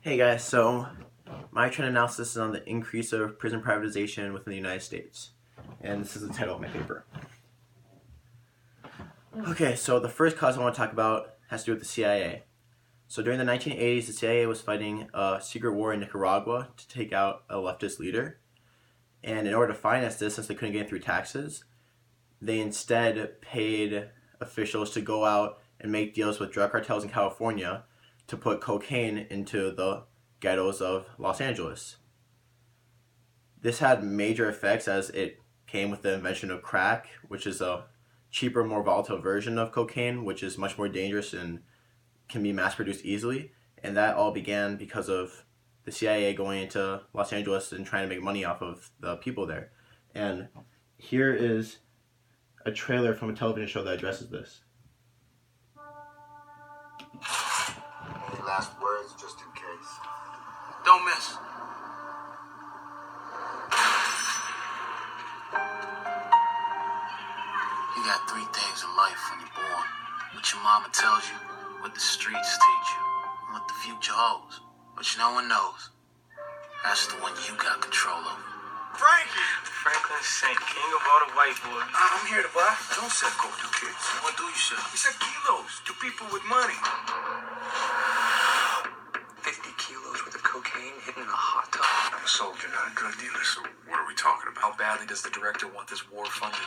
Hey guys, so my trend analysis is on the increase of prison privatization within the United States. And this is the title of my paper. Okay, so the first cause I want to talk about has to do with the CIA. So during the 1980s, the CIA was fighting a secret war in Nicaragua to take out a leftist leader. And in order to finance this, since they couldn't get it through taxes, they instead paid officials to go out and make deals with drug cartels in California to put cocaine into the ghettos of Los Angeles. This had major effects as it came with the invention of crack, which is a cheaper, more volatile version of cocaine, which is much more dangerous and can be mass produced easily. And that all began because of the CIA going into Los Angeles and trying to make money off of the people there. And here is a trailer from a television show that addresses this. Any last words, just in case? Don't miss. You got three things in life when you're born. What your mama tells you, what the streets teach you, and what the future holds. But no one knows. That's the one you got control over. Frankie! Franklin Saint, king of all the white boys. I'm here to buy. Don't sell coke to kids. What do you sell? We sell kilos to people with money. 50 kilos worth of cocaine hidden in a hot tub. I'm a soldier, not a drug dealer, so what are we talking about? How badly does the director want this war funded?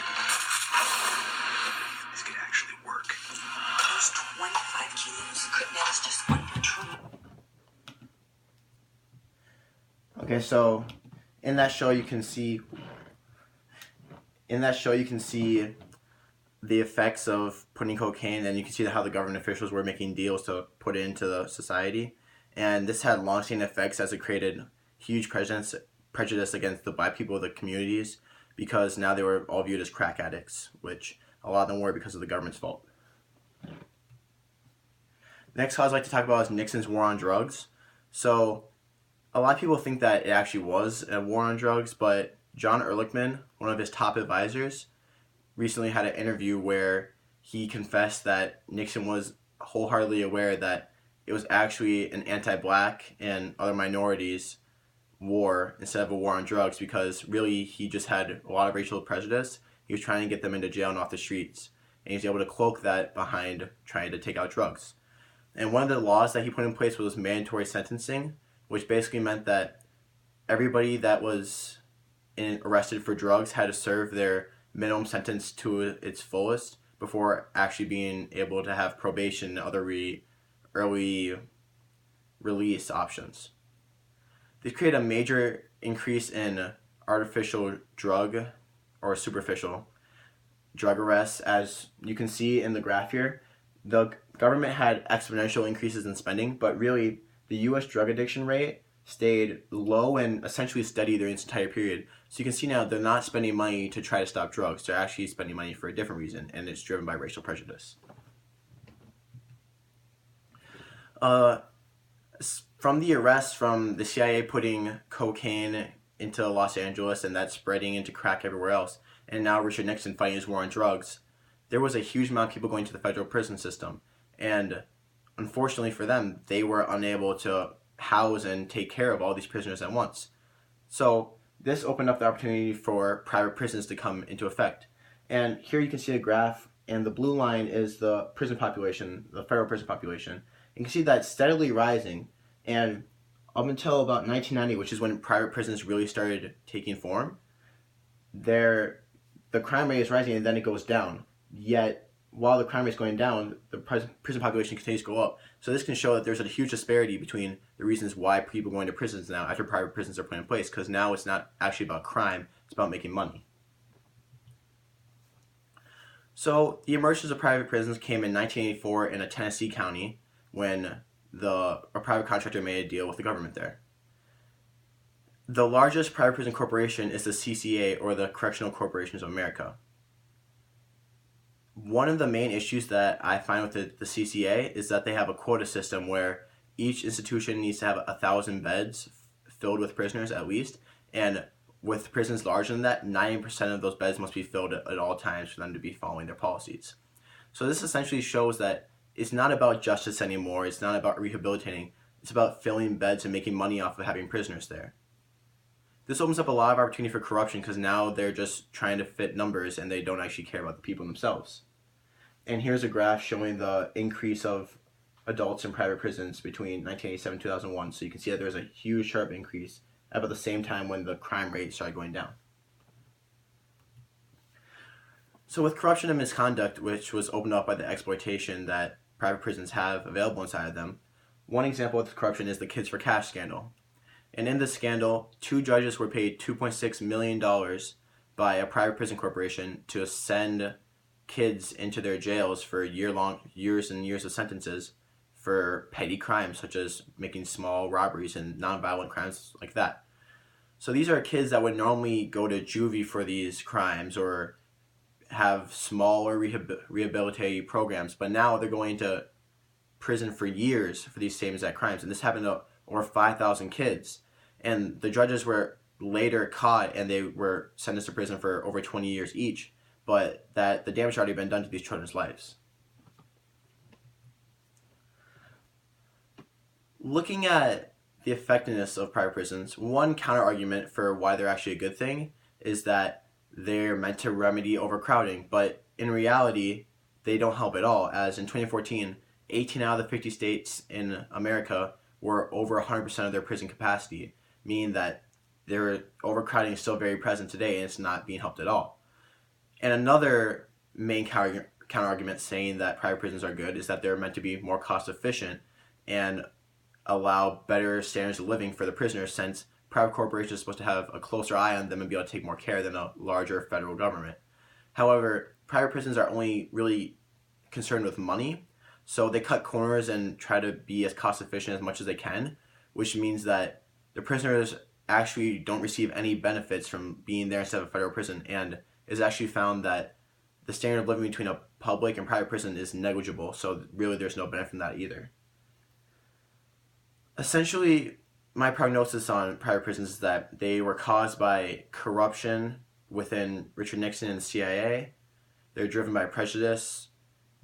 This could actually work. Those 25 kilos could last just one patrol. Okay, so in that show you can see the effects of putting cocaine, and you can see how the government officials were making deals to put it into the society. And this had long-standing effects as it created huge prejudice against the black people of the communities, because now they were all viewed as crack addicts, which a lot of them were because of the government's fault. The next cause I'd like to talk about is Nixon's war on drugs. So a lot of people think that it actually was a war on drugs, but John Ehrlichman, one of his top advisors, recently had an interview where he confessed that Nixon was wholeheartedly aware that it was actually an anti-black and other minorities war instead of a war on drugs, because really he just had a lot of racial prejudice. He was trying to get them into jail and off the streets, and he was able to cloak that behind trying to take out drugs. And one of the laws that he put in place was mandatory sentencing, which basically meant that everybody that was arrested for drugs had to serve their minimum sentence to its fullest before actually being able to have probation and other early release options. This created a major increase in artificial drug or superficial drug arrests. As you can see in the graph here, the government had exponential increases in spending, but really the U.S. drug addiction rate stayed low and essentially steady during this entire period. So you can see now they're not spending money to try to stop drugs. They're actually spending money for a different reason, and it's driven by racial prejudice. From the arrests from the CIA putting cocaine into Los Angeles and that spreading into crack everywhere else, and now Richard Nixon fighting his war on drugs, there was a huge amount of people going to the federal prison system. And unfortunately for them, they were unable to house and take care of all these prisoners at once. So this opened up the opportunity for private prisons to come into effect. And here you can see a graph, and the blue line is the prison population, the federal prison population. You can see that steadily rising, and up until about 1990, which is when private prisons really started taking form, the crime rate is rising and then it goes down. Yet while the crime rate is going down, the prison population continues to go up. So this can show that there's a huge disparity between the reasons why people are going to prisons now after private prisons are put in place, because now it's not actually about crime, it's about making money. So the emergence of private prisons came in 1984 in a Tennessee county when a private contractor made a deal with the government there. The largest private prison corporation is the CCA, or the Correctional Corporations of America. One of the main issues that I find with the CCA is that they have a quota system where each institution needs to have 1,000 beds filled with prisoners at least, and with prisons larger than that, 90% of those beds must be filled at all times for them to be following their policies. So this essentially shows that it's not about justice anymore, it's not about rehabilitating, It's about filling beds and making money off of having prisoners there. This opens up a lot of opportunity for corruption because now they're just trying to fit numbers and they don't actually care about the people themselves. And here's a graph showing the increase of adults in private prisons between 1987 and 2001. So you can see that there's a huge sharp increase at about the same time when the crime rate started going down. So with corruption and misconduct, which was opened up by the exploitation that private prisons have available inside of them, one example of corruption is the Kids for Cash scandal. And in this scandal, 2 judges were paid $2.6 million by a private prison corporation to send kids into their jails for years and years of sentences for petty crimes such as making small robberies and nonviolent crimes like that. So these are kids that would normally go to juvie for these crimes or have smaller rehabilitative programs, but now they're going to prison for years for these same exact crimes. And this happened to over 5,000 kids. And the judges were later caught and they were sentenced to prison for over 20 years each, but that the damage had already been done to these children's lives. Looking at the effectiveness of private prisons, one counter argument for why they're actually a good thing is that they're meant to remedy overcrowding, but in reality, they don't help at all, as in 2014, 18 out of the 50 states in America were over 100% of their prison capacity, meaning that their overcrowding is still very present today and it's not being helped at all. And another main counter argument saying that private prisons are good is that they're meant to be more cost efficient and allow better standards of living for the prisoners, since private corporations are supposed to have a closer eye on them and be able to take more care than a larger federal government. However, private prisons are only really concerned with money, so they cut corners and try to be as cost efficient as much as they can, which means that the prisoners actually don't receive any benefits from being there instead of a federal prison, and it's actually found that the standard of living between a public and private prison is negligible, so really there's no benefit from that either. Essentially, my prognosis on private prisons is that they were caused by corruption within Richard Nixon and the CIA. They're driven by prejudice.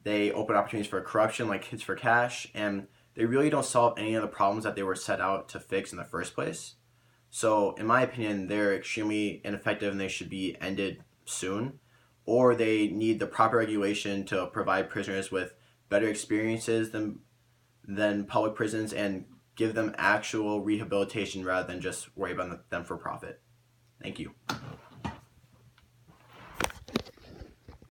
They open opportunities for corruption like Kids for Cash, and they really don't solve any of the problems that they were set out to fix in the first place. So, in my opinion, they're extremely ineffective and they should be ended soon. Or they need the proper regulation to provide prisoners with better experiences than public prisons and give them actual rehabilitation rather than just worry about them for profit. Thank you.